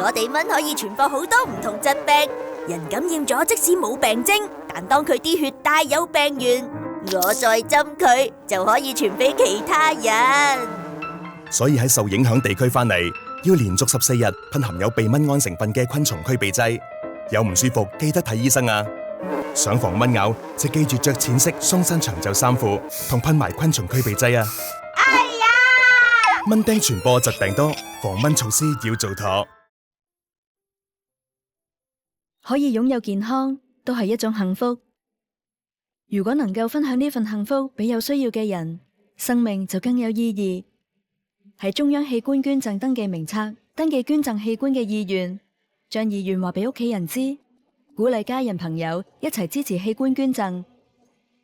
我哋蚊可以傳播好多唔同疾病，人感染咗即使冇病徵，但當佢啲血帶有病原，我再針佢就可以傳俾其他人。所以喺受影響地區返嚟，要連續14日噴含有避蚊胺成分嘅昆蟲驅避劑。有唔舒服記得睇醫生啊！想防蚊咬就記住着淺色鬆身長袖衫褲，同噴埋昆蟲驅避劑啊！哎呀！蚊叮傳播疾病多，防蚊措施要做妥。可以擁有健康都係一種幸福。如果能夠分享呢份幸福俾有需要嘅人，生命就更有意義。喺中央器官捐贈登記名冊登記捐贈器官嘅意願，將意願話俾屋企人知，鼓勵家人朋友一齊支持器官捐贈，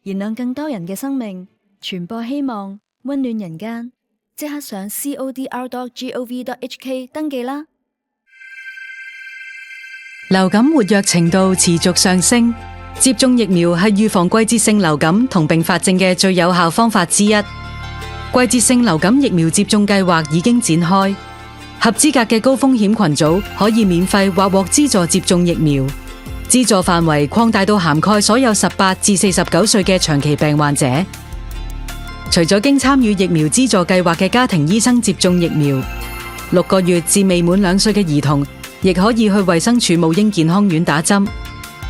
燃亮更多人嘅生命，傳播希望，溫暖人間。即刻上 codr.gov.hk 登記啦！流感活躍程度持續上升，接種疫苗係預防季節性流感同併發症嘅最有效方法之一。季節性流感疫苗接種計劃已經展開，合資格嘅高風險群組可以免費或獲資助接種疫苗，資助範圍擴大到涵蓋所有18至49歲嘅長期病患者。除咗經參與疫苗資助計劃嘅家庭醫生接種疫苗，6個月至未滿2歲嘅兒童亦可以去衛生署母嬰健康院打針，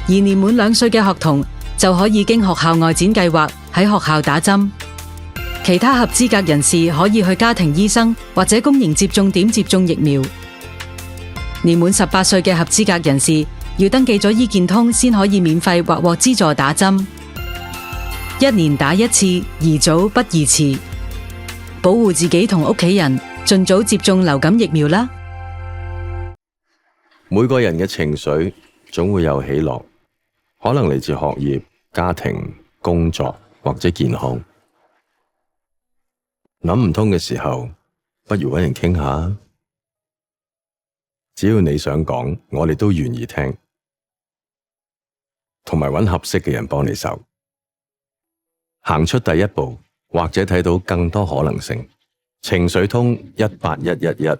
而年滿2歲嘅學童就可以經學校外展計劃喺學校打針。其他合資格人士可以去家庭醫生或者公營接種點接種疫苗。年滿18歲嘅合資格人士要登記咗醫健通先可以免費或獲資助打針。1年打1次，宜早不宜遲。保護自己同屋企人，盡早接種流感疫苗啦。每個人嘅情緒總會有起落，可能嚟自學業、家庭、工作或者健康。諗唔通嘅時候，不如搵人傾下。只要你想講，我哋都願意聽，同埋搵合適嘅人幫你手。行出第一步，或者睇到更多可能性。情緒通18111